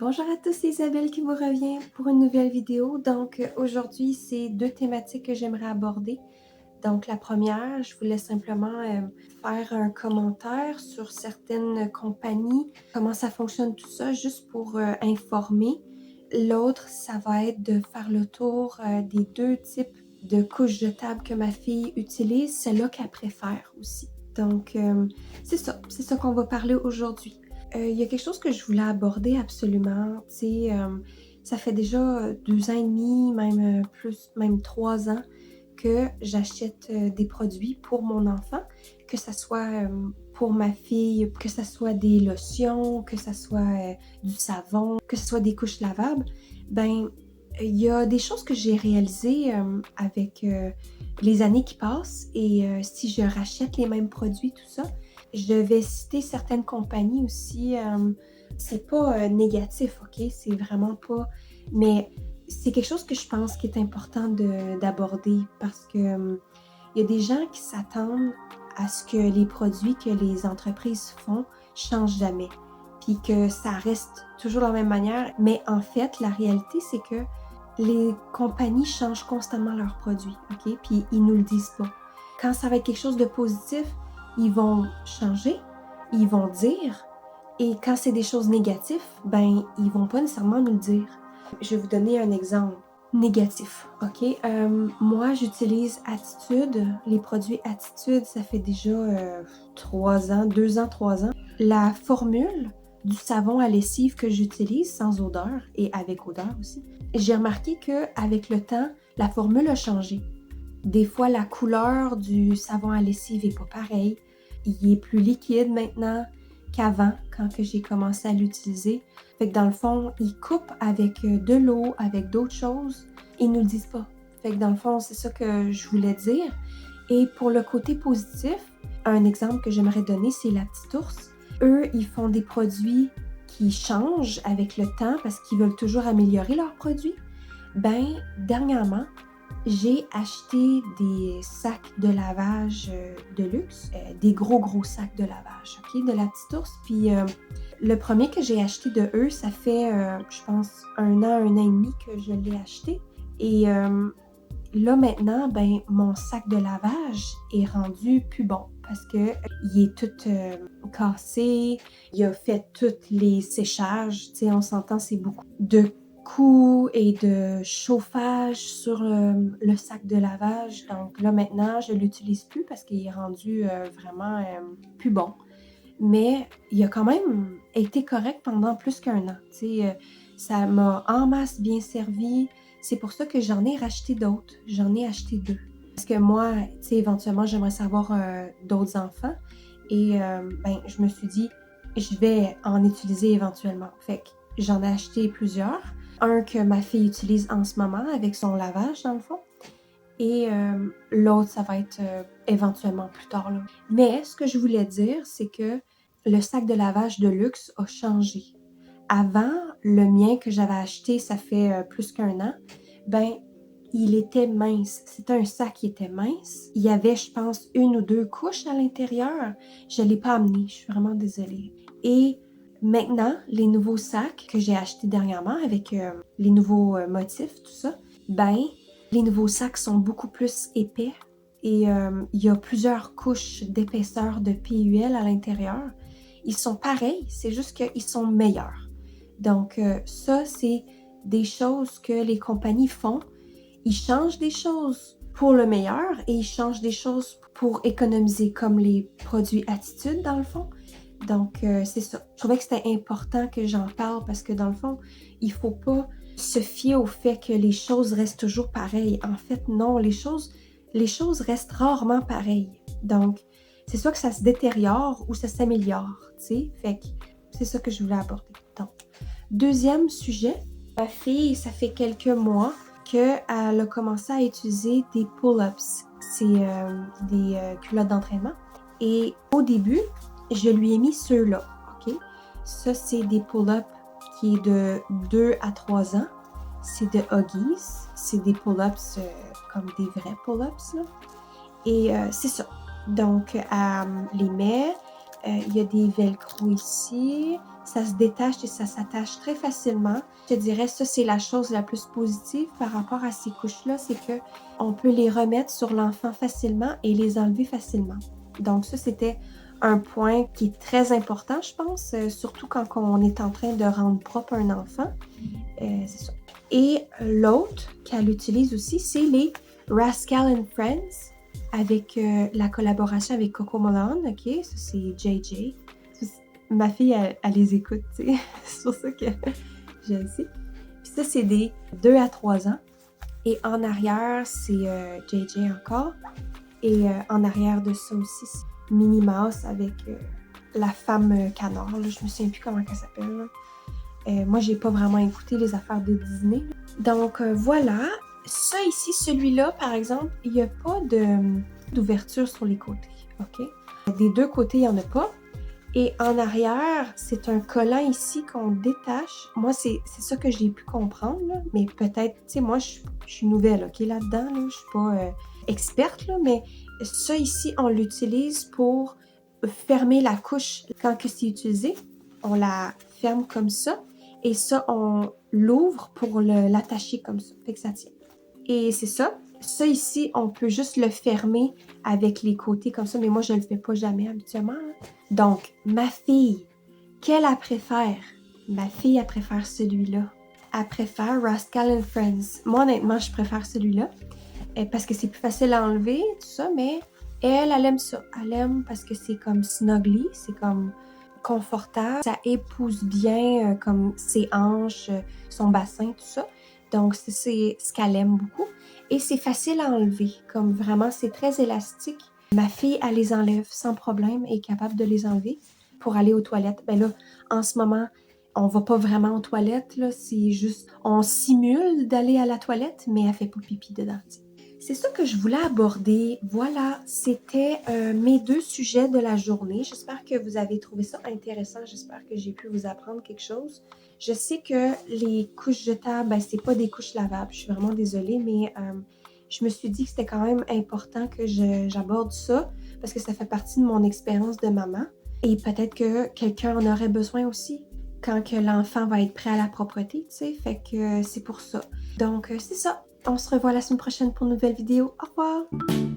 Bonjour à tous, c'est Isabelle qui vous revient pour une nouvelle vidéo. Aujourd'hui, c'est deux thématiques que j'aimerais aborder. Donc la première, je voulais simplement faire un commentaire sur certaines compagnies, comment ça fonctionne tout ça, juste pour informer. L'autre, ça va être de faire le tour des deux types de couches jetables que ma fille utilise, celle-là qu'elle préfère aussi. C'est ça qu'on va parler aujourd'hui. Il y a quelque chose que je voulais aborder absolument, tu sais, ça fait déjà 2 ans et demi, même plus, même 3 ans que j'achète des produits pour mon enfant, que ça soit pour ma fille, que ça soit des lotions, que ça soit du savon, que ce soit des couches lavables. Ben, il y a des choses que j'ai réalisées avec les années qui passent et si je rachète les mêmes produits, tout ça, je vais citer certaines compagnies aussi. C'est pas négatif, OK? C'est vraiment pas. Mais c'est quelque chose que je pense qui est important d'aborder parce que il y a des gens qui s'attendent à ce que les produits que les entreprises font changent jamais, puis que ça reste toujours de la même manière. Mais en fait, la réalité, c'est que les compagnies changent constamment leurs produits, OK? Puis ils nous le disent pas. Quand ça va être quelque chose de positif, ils vont changer, ils vont dire, et quand c'est des choses négatives, ben ils vont pas nécessairement nous le dire. Je vais vous donner un exemple négatif, OK? Moi, j'utilise Attitude, les produits Attitude, ça fait déjà 3 ans, 2 ans, 3 ans. La formule du savon à lessive que j'utilise sans odeur et avec odeur aussi, j'ai remarqué qu'avec le temps, la formule a changé. Des fois, la couleur du savon à lessive est pas pareille. Il est plus liquide maintenant qu'avant, quand que j'ai commencé à l'utiliser. Fait que dans le fond, ils coupent avec de l'eau, avec d'autres choses. Ils nous le disent pas. Fait que dans le fond, c'est ça que je voulais dire. Et pour le côté positif, un exemple que j'aimerais donner, c'est la petite ours. Eux, ils font des produits qui changent avec le temps parce qu'ils veulent toujours améliorer leurs produits. Ben, dernièrement, j'ai acheté des sacs de lavage de luxe, des gros sacs de lavage, OK, de la petite ours. Puis le premier que j'ai acheté de eux, ça fait, je pense, 1 an et demi que je l'ai acheté. Et là maintenant, ben mon sac de lavage est rendu plus bon parce que il est tout cassé, il a fait tous les séchages. Tu sais, on s'entend, c'est beaucoup de coûts et de chauffage sur le sac de lavage. Donc là maintenant, je l'utilise plus parce qu'il est rendu vraiment plus bon. Mais il a quand même été correct pendant plus qu'1 an. Tu sais, ça m'a en masse bien servi. C'est pour ça que j'en ai racheté d'autres. J'en ai acheté 2. Parce que moi, tu sais, éventuellement, j'aimerais savoir d'autres enfants. Et ben, je me suis dit, je vais en utiliser éventuellement. Fait que j'en ai acheté plusieurs. Un que ma fille utilise en ce moment avec son lavage, dans le fond. Et l'autre, ça va être éventuellement plus tard, là. Mais ce que je voulais dire, c'est que le sac de lavage de luxe a changé. Avant, le mien que j'avais acheté, ça fait plus qu'1 an, ben, il était mince. C'était un sac qui était mince. Il y avait, je pense, 1 ou 2 couches à l'intérieur. Je ne l'ai pas amené, je suis vraiment désolée. Et maintenant, les nouveaux sacs que j'ai achetés dernièrement avec les nouveaux motifs, tout ça, ben, les nouveaux sacs sont beaucoup plus épais et il y a plusieurs couches d'épaisseur de PUL à l'intérieur. Ils sont pareils, c'est juste qu'ils sont meilleurs. Donc ça, c'est des choses que les compagnies font. Ils changent des choses pour le meilleur et ils changent des choses pour économiser, comme les produits Attitude dans le fond. Donc c'est ça. Je trouvais que c'était important que j'en parle parce que dans le fond, il faut pas se fier au fait que les choses restent toujours pareilles. En fait, non, les choses restent rarement pareilles. Donc, c'est soit que ça se détériore ou ça s'améliore, tu sais. Fait que c'est ça que je voulais aborder. Donc, deuxième sujet, ma fille, ça fait quelques mois qu'elle a commencé à utiliser des pull-ups. C'est des culottes d'entraînement. Et au début, je lui ai mis ceux-là, OK? Ça, c'est des pull-ups qui est de 2 à 3 ans. C'est de Huggies. C'est des pull-ups comme des vrais pull-ups, là. Et c'est ça. Donc, elle les met, Il y a des velcro ici. Ça se détache et ça s'attache très facilement. Je te dirais, ça, c'est la chose la plus positive par rapport à ces couches-là, c'est qu'on peut les remettre sur l'enfant facilement et les enlever facilement. Donc ça, c'était un point qui est très important, je pense, surtout quand on est en train de rendre propre un enfant. C'est ça. Et l'autre qu'elle utilise aussi, c'est les Rascal and Friends avec la collaboration avec Coco Melon, ok? Ça, c'est JJ. Ma fille, elle les écoute, tu sais. C'est pour ça que je le sais. Puis ça, c'est des 2 à 3 ans. Et en arrière, c'est JJ encore. Et en arrière de ça aussi, c'est Minnie Mouse avec la femme canard. Là. Je me souviens plus comment elle s'appelle. Moi, j'ai pas vraiment écouté les affaires de Disney. Donc, voilà. Ça ici, celui-là, par exemple, il n'y a pas d'ouverture sur les côtés. OK? Des deux côtés, il n'y en a pas. Et en arrière, c'est un collant ici qu'on détache. Moi, c'est ça que j'ai pu comprendre, là. Mais peut-être, tu sais, moi, je suis nouvelle, OK, là-dedans. Là. Je suis pas experte, là, mais ça ici, on l'utilise pour fermer la couche quand que c'est utilisé. On la ferme comme ça. Et ça, on l'ouvre pour l'attacher comme ça. Fait que ça tient. Et c'est ça. Ça ici, on peut juste le fermer avec les côtés comme ça, mais moi, je le fais pas jamais habituellement. Donc, ma fille, quelle elle préfère? Ma fille, elle préfère celui-là. Elle préfère Rascal and Friends. Moi, honnêtement, je préfère celui-là parce que c'est plus facile à enlever, tout ça, mais elle aime ça. Elle aime parce que c'est comme snuggly, c'est comme confortable. Ça épouse bien comme ses hanches, son bassin, tout ça. Donc, c'est ce qu'elle aime beaucoup. Et c'est facile à enlever, comme vraiment, c'est très élastique. Ma fille, elle les enlève sans problème et est capable de les enlever pour aller aux toilettes. Ben là, en ce moment, on va pas vraiment aux toilettes, là. C'est juste, on simule d'aller à la toilette, mais elle fait pas pipi dedans. C'est ça que je voulais aborder. Voilà, c'était mes 2 sujets de la journée. J'espère que vous avez trouvé ça intéressant. J'espère que j'ai pu vous apprendre quelque chose. Je sais que les couches jetables, ben, c'est pas des couches lavables. Je suis vraiment désolée, mais je me suis dit que c'était quand même important que j'aborde ça parce que ça fait partie de mon expérience de maman. Et peut-être que quelqu'un en aurait besoin aussi quand que l'enfant va être prêt à la propreté, tu sais. Fait que c'est pour ça. Donc, c'est ça. On se revoit la semaine prochaine pour une nouvelle vidéo. Au revoir!